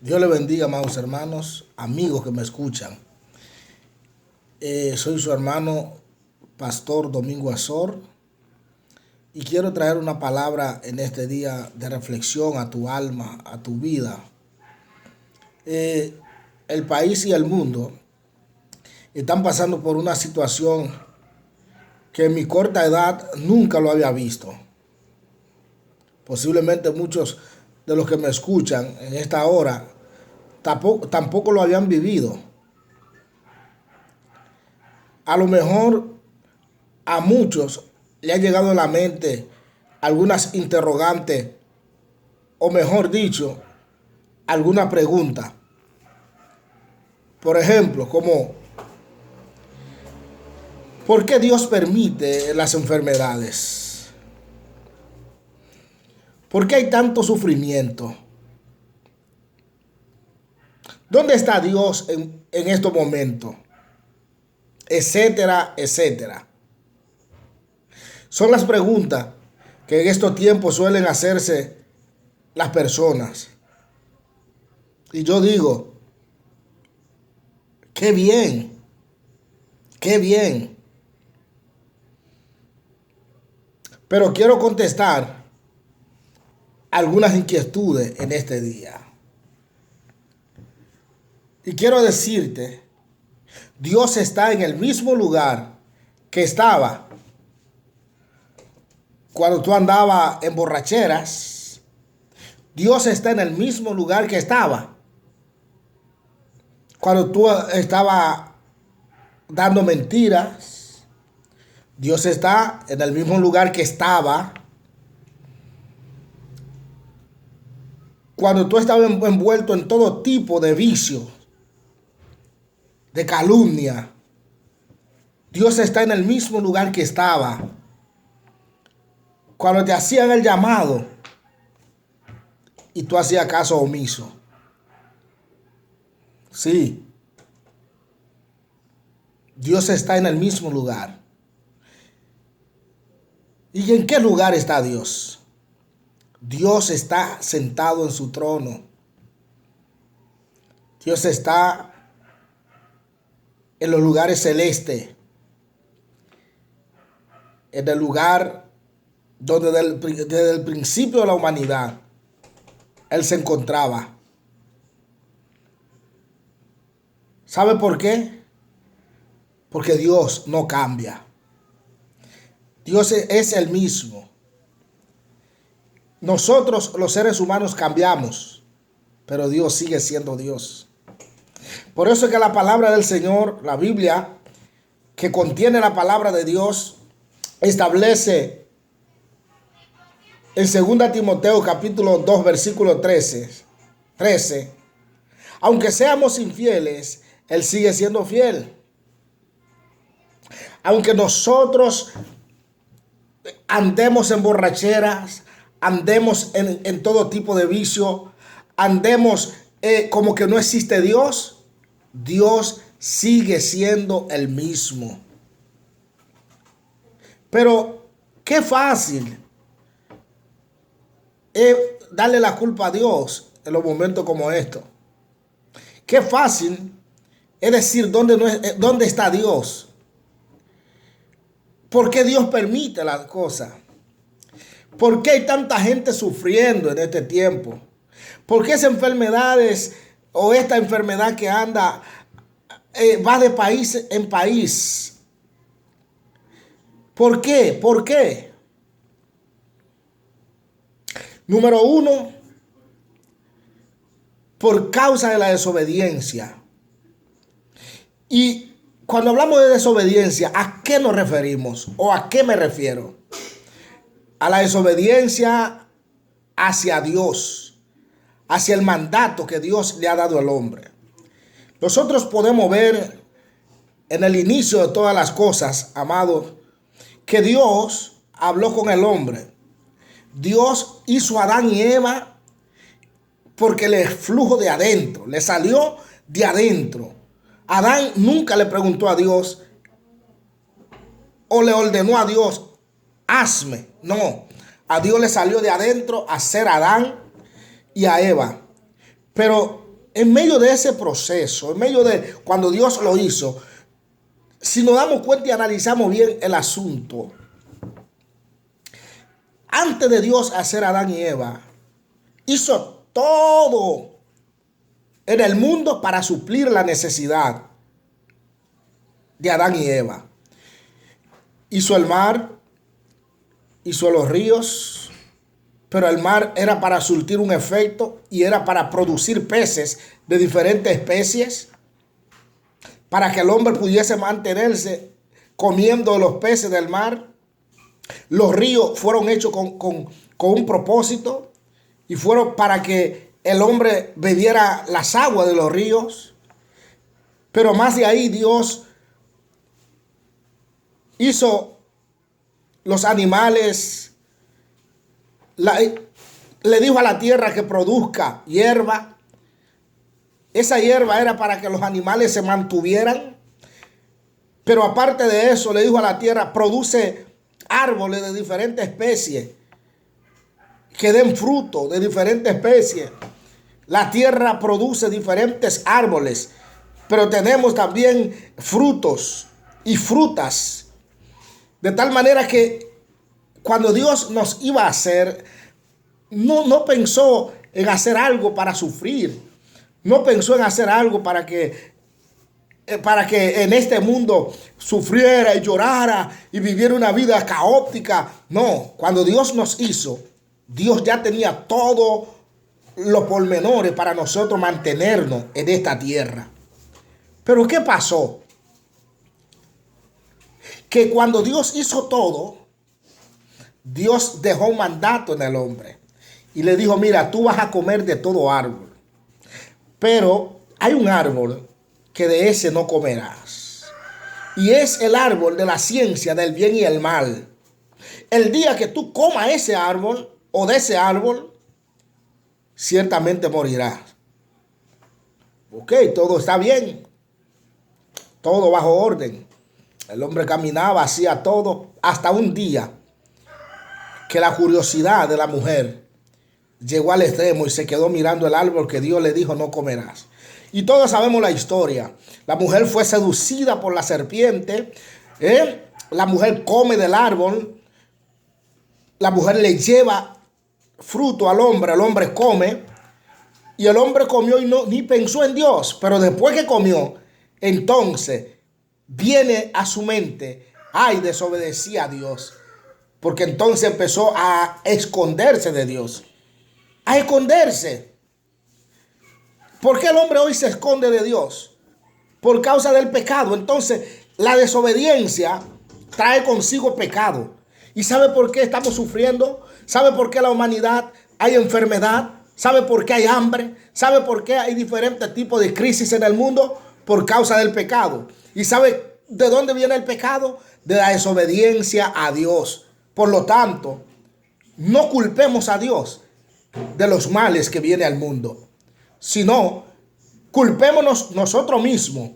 Dios le bendiga, amados hermanos, amigos que me escuchan. Soy su hermano, Pastor Domingo Azor, y quiero traer una palabra en este día de reflexión a tu alma, a tu vida. El país y el mundo están pasando por una situación que en mi corta edad nunca lo había visto. Posiblemente muchos de los que me escuchan en esta hora tampoco lo habían vivido. A lo mejor a muchos le ha llegado a la mente algunas interrogantes, o mejor dicho, alguna pregunta. Por ejemplo, como ¿por qué Dios permite las enfermedades? ¿Por qué hay tanto sufrimiento? ¿Dónde está Dios en estos momentos? Etcétera, etcétera. Son las preguntas que en estos tiempos suelen hacerse las personas. Y yo digo, qué bien, qué bien. Pero quiero contestar algunas inquietudes en este día. Y quiero decirte, Dios está en el mismo lugar que estaba cuando tú andabas en borracheras. Dios está en el mismo lugar que estaba cuando tú estabas dando mentiras. Dios está en el mismo lugar que estaba cuando tú estabas envuelto en todo tipo de vicios, de calumnia. Dios está en el mismo lugar que estaba cuando te hacían el llamado y tú hacías caso omiso. Sí, Dios está en el mismo lugar. ¿Y en qué lugar está Dios? Dios está sentado en su trono. Dios está en los lugares celestes, en el lugar donde desde el principio de la humanidad Él se encontraba. ¿Sabe por qué? Porque Dios no cambia. Dios es el mismo. Nosotros los seres humanos cambiamos, pero Dios sigue siendo Dios. Por eso es que la palabra del Señor, la Biblia, que contiene la palabra de Dios, establece en 2 Timoteo capítulo 2 versículo 13, aunque seamos infieles, Él sigue siendo fiel. Aunque nosotros andemos en borracheras, andemos en todo tipo de vicio, andemos como que no existe Dios, Dios sigue siendo el mismo. Pero qué fácil es darle la culpa a Dios en los momentos como estos. Qué fácil es decir dónde está Dios. ¿Por qué Dios permite las cosas? ¿Por qué hay tanta gente sufriendo en este tiempo? ¿Por qué esas enfermedades o esta enfermedad que anda va de país en país? ¿Por qué? ¿Por qué? Número uno, por causa de la desobediencia. Y cuando hablamos de desobediencia, ¿a qué nos referimos? ¿O a qué me refiero? A la desobediencia hacia Dios, hacia el mandato que Dios le ha dado al hombre. Nosotros podemos ver en el inicio de todas las cosas, amados, que Dios habló con el hombre. Dios hizo a Adán y Eva porque le flujo de adentro, le salió de adentro. Adán nunca le preguntó a Dios o le ordenó a Dios, hazme. No, a Dios le salió de adentro hacer a Adán y a Eva. Pero en medio de ese proceso, en medio de cuando Dios lo hizo, si nos damos cuenta y analizamos bien el asunto, antes de Dios hacer a Adán y Eva, hizo todo en el mundo para suplir la necesidad de Adán y Eva. Hizo el mar, hizo los ríos, pero el mar era para surtir un efecto y era para producir peces de diferentes especies, para que el hombre pudiese mantenerse comiendo los peces del mar. Los ríos fueron hechos con un propósito y fueron para que el hombre bebiera las aguas de los ríos. Pero más de ahí, Dios hizo los animales, le dijo a la tierra que produzca hierba. Esa hierba era para que los animales se mantuvieran. Pero aparte de eso, le dijo a la tierra, produce árboles de diferentes especies, que den fruto de diferentes especies. La tierra produce diferentes árboles, pero tenemos también frutos y frutas. De tal manera que cuando Dios nos iba a hacer, no pensó en hacer algo para sufrir. No pensó en hacer algo para que en este mundo sufriera y llorara y viviera una vida caótica. No, cuando Dios nos hizo, Dios ya tenía todos los pormenores para nosotros mantenernos en esta tierra. Pero ¿qué pasó? Que cuando Dios hizo todo, Dios dejó un mandato en el hombre y le dijo, mira, tú vas a comer de todo árbol, pero hay un árbol que de ese no comerás, y es el árbol de la ciencia del bien y el mal. El día que tú comas ese árbol o de ese árbol, ciertamente morirás. Ok, todo está bien, todo bajo orden. El hombre caminaba, hacía todo, hasta un día que la curiosidad de la mujer llegó al extremo y se quedó mirando el árbol que Dios le dijo no comerás. Y todos sabemos la historia. La mujer fue seducida por la serpiente. La mujer come del árbol. La mujer le lleva fruto al hombre. El hombre come. Y el hombre comió y ni pensó en Dios. Pero después que comió, entonces viene a su mente, ay, desobedecí a Dios. Porque entonces empezó a esconderse de Dios. A esconderse. ¿Por qué el hombre hoy se esconde de Dios? Por causa del pecado. Entonces, la desobediencia trae consigo pecado. ¿Y sabe por qué estamos sufriendo? ¿Sabe por qué la humanidad hay enfermedad? ¿Sabe por qué hay hambre? ¿Sabe por qué hay diferentes tipos de crisis en el mundo? Por causa del pecado. ¿Y sabe de dónde viene el pecado? De la desobediencia a Dios. Por lo tanto, no culpemos a Dios de los males que viene al mundo, sino culpémonos nosotros mismos.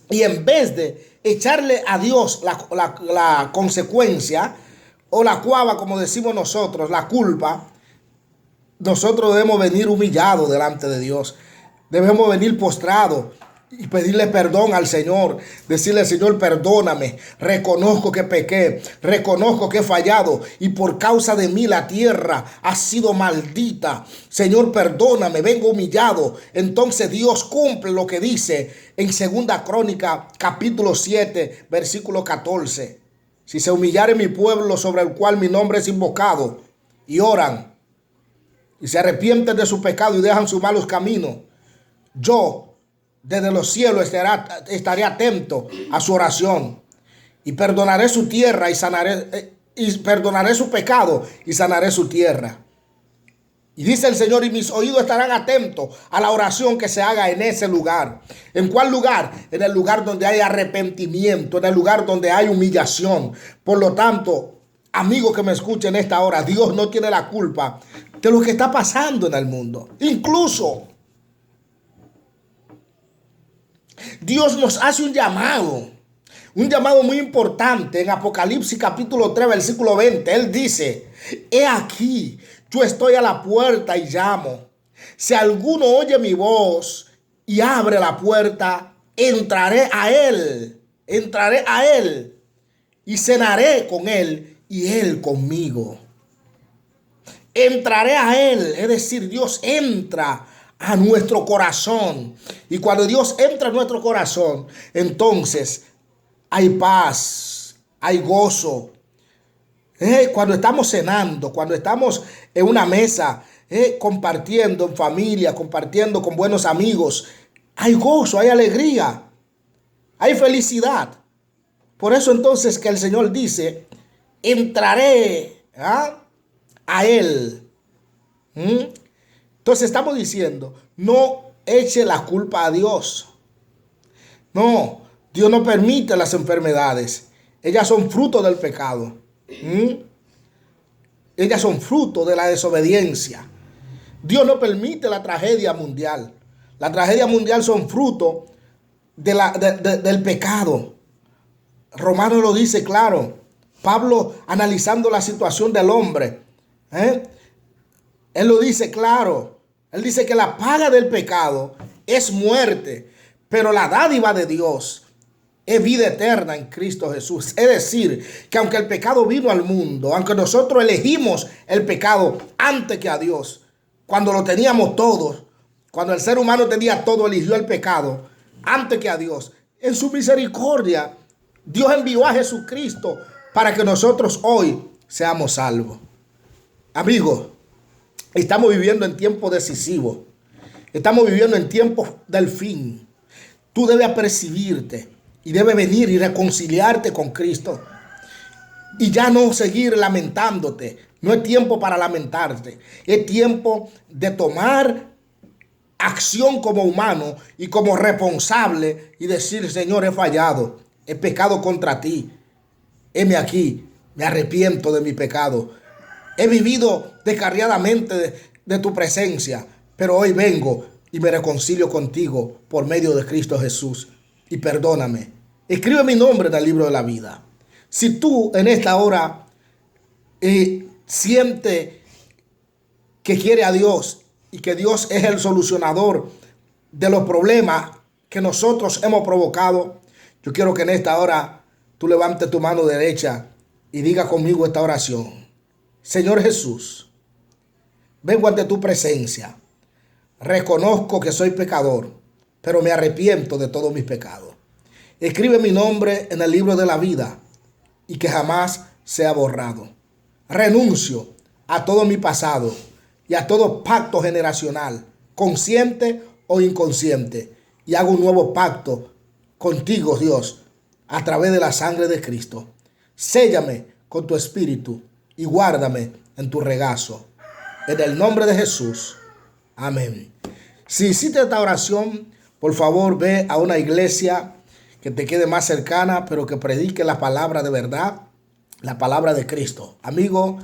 Y en vez de echarle a Dios la consecuencia o la cuava, como decimos nosotros, la culpa, nosotros debemos venir humillados delante de Dios. Debemos venir postrados y pedirle perdón al Señor. Decirle, Señor, perdóname. Reconozco que pequé. Reconozco que he fallado. Y por causa de mí la tierra ha sido maldita. Señor, perdóname. Vengo humillado. Entonces Dios cumple lo que dice en 2 Crónica, capítulo 7, versículo 14. Si se humillare mi pueblo sobre el cual mi nombre es invocado, y oran, y se arrepienten de su pecado y dejan sus malos caminos, yo desde los cielos estaré atento a su oración y perdonaré su tierra y perdonaré su pecado y sanaré su tierra. Y dice el Señor, y mis oídos estarán atentos a la oración que se haga en ese lugar. ¿En cuál lugar? En el lugar donde hay arrepentimiento, en el lugar donde hay humillación. Por lo tanto, amigo que me escuche en esta hora, Dios no tiene la culpa de lo que está pasando en el mundo. Incluso Dios nos hace un llamado muy importante en Apocalipsis capítulo 3, versículo 20. Él dice, he aquí, yo estoy a la puerta y llamo. Si alguno oye mi voz y abre la puerta, entraré a él y cenaré con él y él conmigo. Entraré a él, es decir, Dios entra a nuestro corazón. Y cuando Dios entra a nuestro corazón, entonces hay paz, hay gozo. Cuando estamos cenando, cuando estamos en una mesa, compartiendo en familia, compartiendo con buenos amigos, hay gozo, hay alegría, hay felicidad. Por eso entonces que el Señor dice, entraré a él. Entonces estamos diciendo, no eche la culpa a Dios. No, Dios no permite las enfermedades. Ellas son fruto del pecado. Ellas son fruto de la desobediencia. Dios no permite la tragedia mundial. La tragedia mundial son fruto del pecado. Romano lo dice claro. Pablo analizando la situación del hombre. Él lo dice claro. Él dice que la paga del pecado es muerte, pero la dádiva de Dios es vida eterna en Cristo Jesús. Es decir, que aunque el pecado vino al mundo, aunque nosotros elegimos el pecado antes que a Dios, cuando lo teníamos todos, cuando el ser humano tenía todo, eligió el pecado antes que a Dios, en su misericordia, Dios envió a Jesucristo para que nosotros hoy seamos salvos. Amigos, estamos viviendo en tiempos decisivos. Estamos viviendo en tiempos del fin. Tú debes apercibirte y debes venir y reconciliarte con Cristo. Y ya no seguir lamentándote. No es tiempo para lamentarte. Es tiempo de tomar acción como humano y como responsable y decir, Señor, he fallado. He pecado contra ti. Heme aquí. Me arrepiento de mi pecado. He vivido descarriadamente de tu presencia, pero hoy vengo y me reconcilio contigo por medio de Cristo Jesús. Y perdóname. Escribe mi nombre en el libro de la vida. Si tú en esta hora sientes que quiere a Dios y que Dios es el solucionador de los problemas que nosotros hemos provocado, yo quiero que en esta hora tú levantes tu mano derecha y diga conmigo esta oración. Señor Jesús, vengo ante tu presencia. Reconozco que soy pecador, pero me arrepiento de todos mis pecados. Escribe mi nombre en el libro de la vida y que jamás sea borrado. Renuncio a todo mi pasado y a todo pacto generacional, consciente o inconsciente, y hago un nuevo pacto contigo, Dios, a través de la sangre de Cristo. Séllame con tu espíritu y guárdame en tu regazo. En el nombre de Jesús. Amén. Si hiciste esta oración, por favor ve a una iglesia que te quede más cercana, pero que predique la palabra de verdad, la palabra de Cristo. Amigo,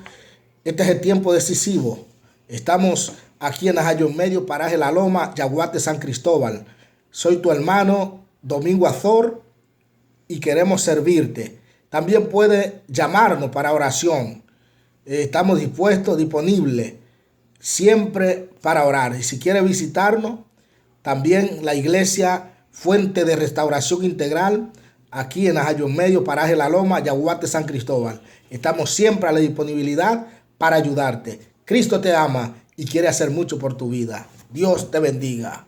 este es el tiempo decisivo. Estamos aquí en Najayo Medio, Paraje La Loma, Yaguate, San Cristóbal. Soy tu hermano Domingo Azor y queremos servirte. También puedes llamarnos para oración. Estamos dispuestos, disponibles, siempre para orar. Y si quiere visitarnos, también la iglesia Fuente de Restauración Integral, aquí en Najayo Medio, Paraje La Loma, Yaguate, San Cristóbal. Estamos siempre a la disponibilidad para ayudarte. Cristo te ama y quiere hacer mucho por tu vida. Dios te bendiga.